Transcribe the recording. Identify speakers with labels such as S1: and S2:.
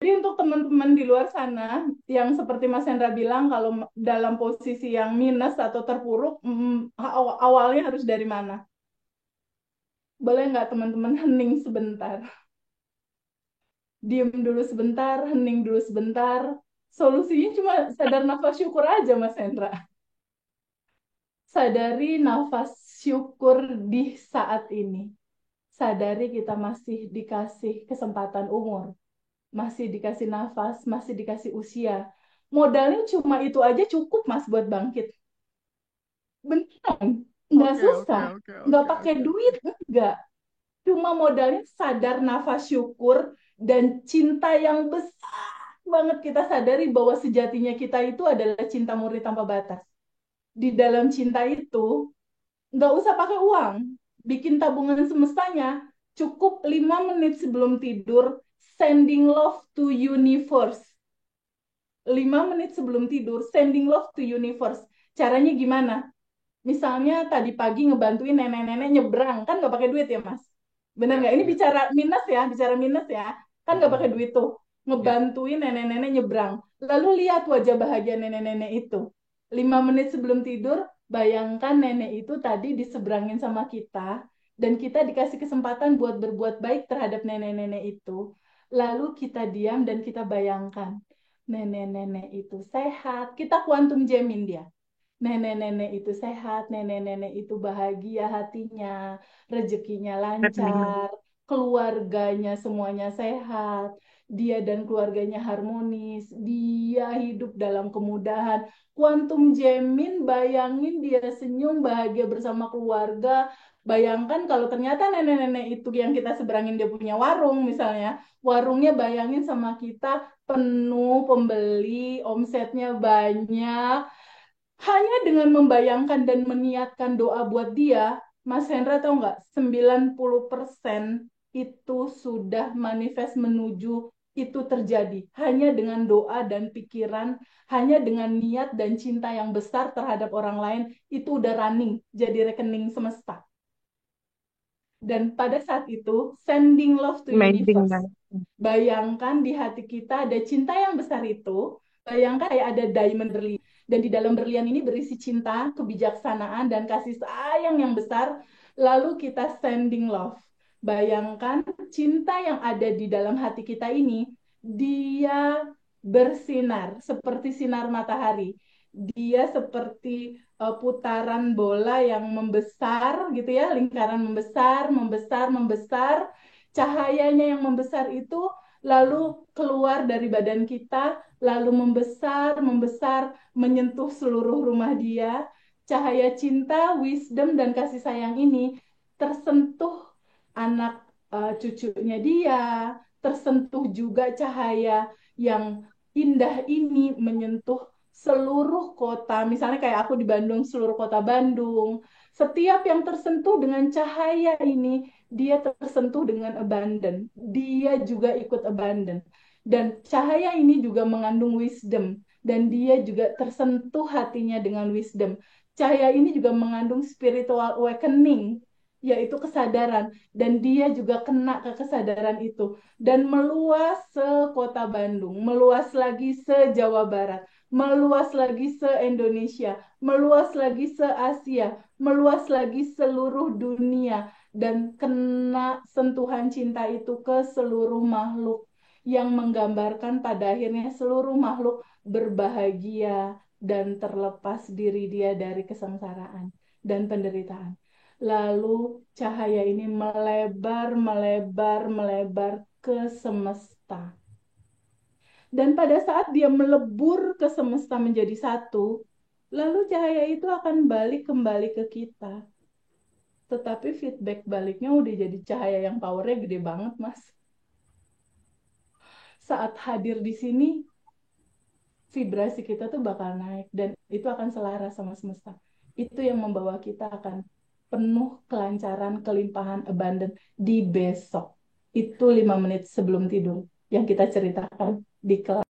S1: Jadi untuk teman-teman di luar sana yang seperti Mas Hendra bilang kalau dalam posisi yang minus atau terpuruk, awalnya harus dari mana? Boleh nggak teman-teman hening sebentar? Diem dulu sebentar, hening dulu sebentar. Solusinya cuma sadar nafas syukur aja, Mas Hendra. Sadari nafas syukur di saat ini. Sadari kita masih dikasih kesempatan umur, masih dikasih nafas, masih dikasih usia. Modalnya cuma itu aja cukup, Mas, buat bangkit. Beneran, nggak
S2: Oke, oke,
S1: susah.
S2: oke,
S1: Nggak
S2: oke,
S1: pakai
S2: oke, oke.
S1: duit, enggak. Cuma modalnya sadar nafas syukur dan cinta yang besar banget kita sadari bahwa sejatinya kita itu adalah cinta murni tanpa batas. Di dalam cinta itu, nggak usah pakai uang. Bikin tabungan semestanya, cukup 5 menit sebelum tidur, sending love to universe. 5 menit sebelum tidur, sending love to universe. Caranya gimana? Misalnya tadi pagi ngebantuin nenek-nenek nyebrang, kan nggak pakai duit ya, Mas? Bener
S2: Ya,
S1: nggak? Ini
S2: ya.
S1: bicara minus ya. Kan nggak pakai
S2: Mm-mm.
S1: duit tuh.
S2: Ya.
S1: Ngebantuin nenek-nenek nyebrang. Lalu lihat wajah bahagia nenek-nenek itu. 5 menit sebelum tidur, bayangkan nenek itu tadi diseberangin sama kita, dan kita dikasih kesempatan buat berbuat baik terhadap nenek-nenek itu. Lalu kita diam dan kita bayangkan, nenek-nenek itu sehat. Kita kuantum jamin dia. Nenek-nenek itu sehat, nenek-nenek itu bahagia hatinya, rezekinya lancar, keluarganya semuanya sehat, dia dan keluarganya harmonis, dia hidup dalam kemudahan. Kuantum jamin, bayangin dia senyum bahagia bersama keluarga. Bayangkan kalau ternyata nenek-nenek itu yang kita seberangin dia punya warung misalnya, warungnya bayangin sama kita penuh pembeli, omsetnya banyak. Hanya dengan membayangkan dan meniatkan doa buat dia, Mas Hendra tahu nggak, 90% itu sudah manifest menuju itu terjadi. Hanya dengan doa dan pikiran, hanya dengan niat dan cinta yang besar terhadap orang lain, itu udah running, jadi rekening semesta. Dan pada saat itu, sending love to
S2: Amazing
S1: universe.
S2: banget.
S1: Bayangkan di hati kita ada cinta yang besar itu, bayangkan kayak ada diamond berlian. Dan di dalam berlian ini berisi cinta, kebijaksanaan, dan kasih sayang yang besar. Lalu kita sending love. Bayangkan cinta yang ada di dalam hati kita ini, dia bersinar seperti sinar matahari. Dia seperti putaran bola yang membesar gitu ya, lingkaran membesar, membesar, membesar. Cahayanya yang membesar itu lalu keluar dari badan kita, lalu membesar, membesar, menyentuh seluruh rumah dia. Cahaya cinta, wisdom, dan kasih sayang ini tersentuh anak cucunya dia, tersentuh juga cahaya yang indah ini menyentuh seluruh kota. Misalnya kayak aku di Bandung, seluruh kota Bandung. Setiap yang tersentuh dengan cahaya ini, dia tersentuh dengan abundant. Dia juga ikut abundant. Dan cahaya ini juga mengandung wisdom. Dan dia juga tersentuh hatinya dengan wisdom. Cahaya ini juga mengandung spiritual awakening, yaitu kesadaran. Dan dia juga kena ke kesadaran itu. Dan meluas se-kota Bandung, meluas lagi se-Jawa Barat, meluas lagi se-Indonesia, meluas lagi se-Asia, meluas lagi seluruh dunia, dan kena sentuhan cinta itu ke seluruh makhluk, yang menggambarkan pada akhirnya seluruh makhluk berbahagia dan terlepas diri dia dari kesengsaraan dan penderitaan. Lalu cahaya ini melebar, melebar, melebar ke semesta. Dan pada saat dia melebur ke semesta menjadi satu, lalu cahaya itu akan balik kembali ke kita. Tetapi feedback baliknya udah jadi cahaya yang powernya gede banget, Mas. Saat hadir di sini, vibrasi kita tuh bakal naik dan itu akan selaras sama semesta. Itu yang membawa kita akan penuh kelancaran, kelimpahan, abundant di besok. Itu 5 menit sebelum tidur yang kita ceritakan di kelas.